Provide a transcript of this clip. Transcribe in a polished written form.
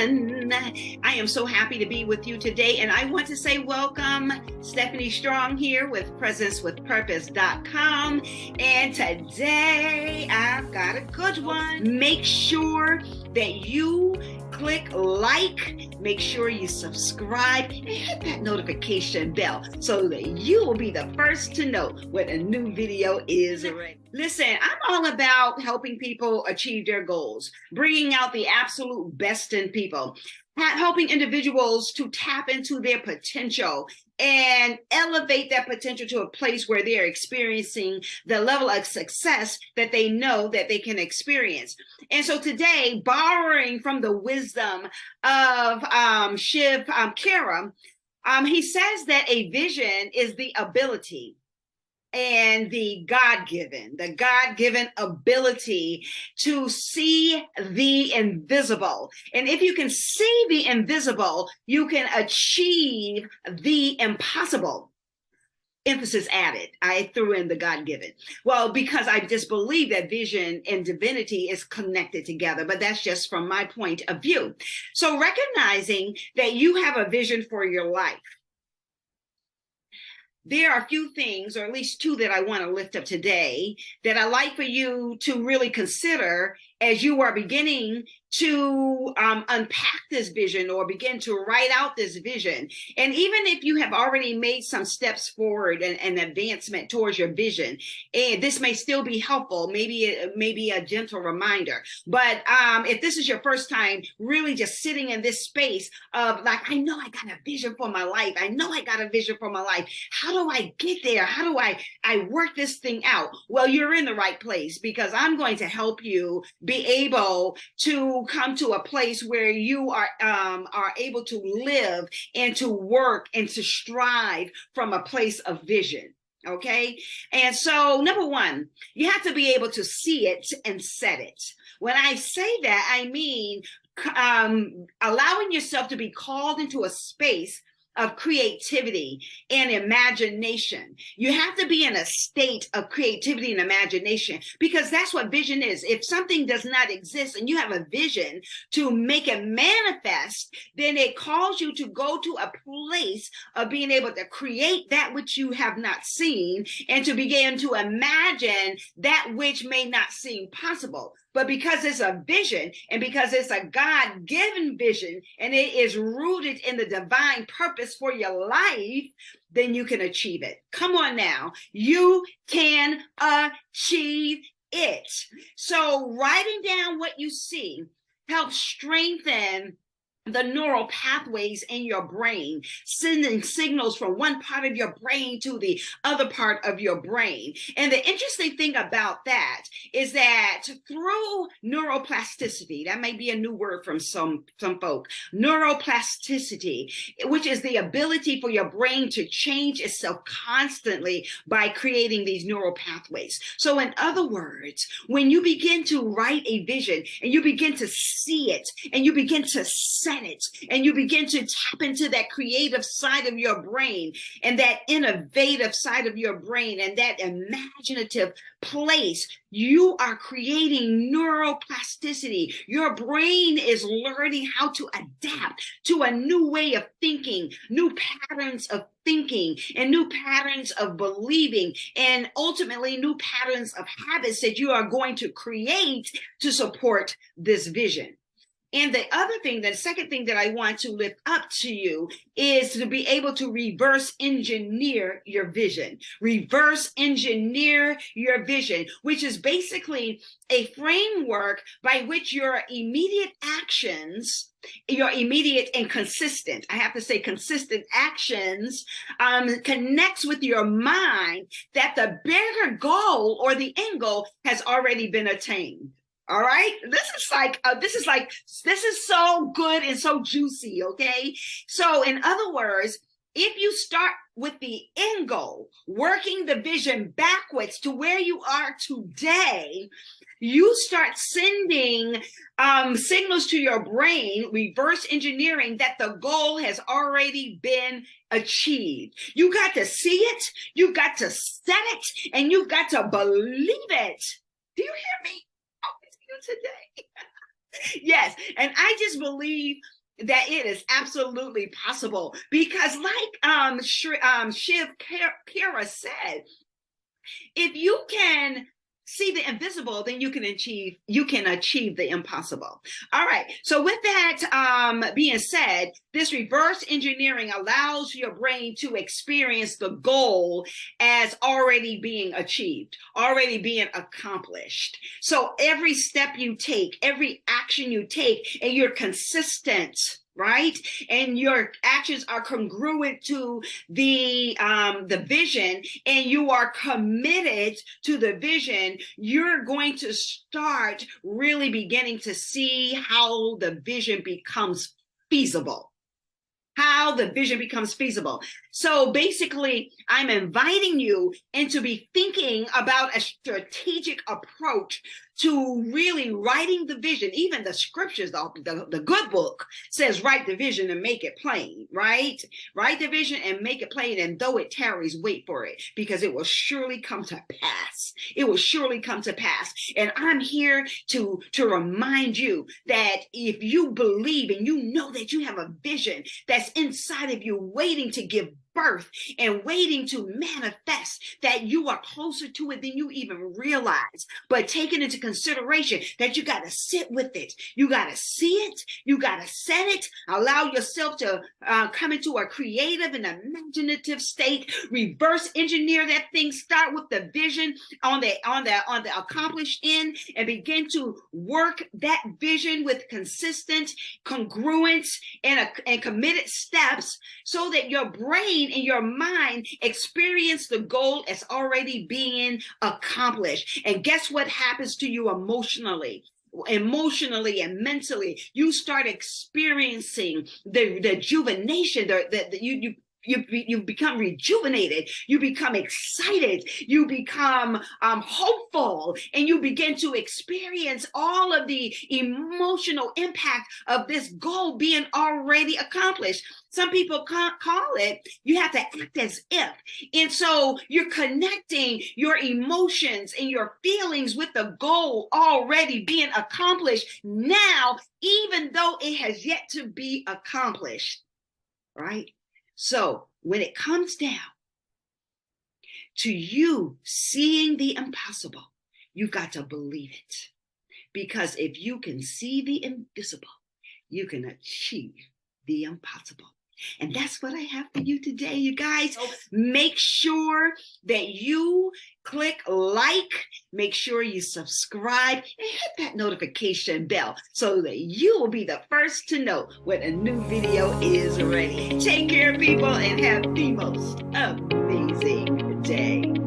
everyone. I am so happy to be with you today, and I want to say welcome. Stephanie Strong here with presencewithpurpose.com, and today I've got a good one. Make sure that you click like, make sure you subscribe, and hit that notification bell so that you will be the first to know when a new video is ready. Listen, I'm all about helping people achieve their goals, bringing out the absolute best in people, helping individuals to tap into their potential and elevate that potential to a place where they're experiencing the level of success that they know that they can experience. And so today, borrowing from the wisdom of Shiv Khera, he says that a vision is the ability and the God-given ability to see the invisible. And if you can see the invisible, you can achieve the impossible. Emphasis added. I threw in the God-given. Well, because I just believe that vision and divinity is connected together, but that's just from my point of view. So recognizing that you have a vision for your life, there are a few things, or at least two, that I want to lift up today that I'd like for you to really consider as you are beginning to unpack this vision or begin to write out this vision. And even if you have already made some steps forward and advancement towards your vision, and this may still be helpful, maybe a gentle reminder. But if this is your first time really just sitting in this space of like, I know I got a vision for my life. I know I got a vision for my life. How do I get there? How do I work this thing out? Well, you're in the right place, because I'm going to help you be able to come to a place where you are able to live and to work and to strive from a place of vision. Okay. And so number one, you have to be able to see it and set it. When I say that, I mean allowing yourself to be called into a space of creativity and imagination. You have to be in a state of creativity and imagination, because that's what vision is. If something does not exist and you have a vision to make it manifest, then it calls you to go to a place of being able to create that which you have not seen and to begin to imagine that which may not seem possible. But because it's a vision, and because it's a God-given vision, and it is rooted in the divine purpose for your life, then you can achieve it. Come on now. You can achieve it. So writing down what you see helps strengthen the neural pathways in your brain, sending signals from one part of your brain to the other part of your brain. And the interesting thing about that is that through neuroplasticity, that may be a new word from some folk, neuroplasticity, which is the ability for your brain to change itself constantly by creating these neural pathways. So in other words, when you begin to write a vision and you begin to see it and you begin to set it, and you begin to tap into that creative side of your brain and that innovative side of your brain and that imaginative place, you are creating neuroplasticity. Your brain is learning how to adapt to a new way of thinking, new patterns of thinking, and new patterns of believing, and ultimately new patterns of habits that you are going to create to support this vision. And the other thing, the second thing that I want to lift up to you is to be able to reverse engineer your vision. Reverse engineer your vision, which is basically a framework by which your immediate actions, your immediate and consistent, I have to say consistent actions, connects with your mind that the bigger goal or the end goal has already been attained. All right. This is so good and so juicy. Okay. So in other words, if you start with the end goal, working the vision backwards to where you are today, you start sending signals to your brain, reverse engineering that the goal has already been achieved. You got to see it, you got to set it, and you've got to believe it. Do you hear me? Today. Yes, and I just believe that it is absolutely possible because, like Shiv Kara said, if you can see the invisible, then you can achieve the impossible. All right, so with that being said, this reverse engineering allows your brain to experience the goal as already being achieved, already being accomplished. So every step you take, every action you take, and you're consistent, right, and your actions are congruent to the vision, and you are committed to the vision, you're going to start really beginning to see how the vision becomes feasible. So basically, I'm inviting you into be thinking about a strategic approach to really writing the vision. Even the scriptures, the good book says, write the vision and make it plain, right? Write the vision and make it plain. And though it tarries, wait for it, because it will surely come to pass. It will surely come to pass. And I'm here to remind you that if you believe and you know that you have a vision that's inside of you waiting to give birth and waiting to manifest, that you are closer to it than you even realize. But taking into consideration that you got to sit with it, you got to see it, you got to set it, allow yourself to come into a creative and imaginative state, reverse engineer that thing, start with the vision on the accomplished end, and begin to work that vision with consistent, congruent, and committed steps, so that your brain and your mind experience the goal as already being accomplished. And guess what happens to you emotionally and mentally? You start experiencing the rejuvenation, you become rejuvenated, you become excited, you become hopeful, and you begin to experience all of the emotional impact of this goal being already accomplished. Some people call it, you have to act as if. And so you're connecting your emotions and your feelings with the goal already being accomplished now, even though it has yet to be accomplished, right? So when it comes down to you seeing the impossible, you've got to believe it. Because if you can see the invisible, you can achieve the impossible. And that's what I have for you today, you guys. Make sure that you click like, make sure you subscribe, and hit that notification bell so that you will be the first to know when a new video is ready. Take care, people, and have the most amazing day.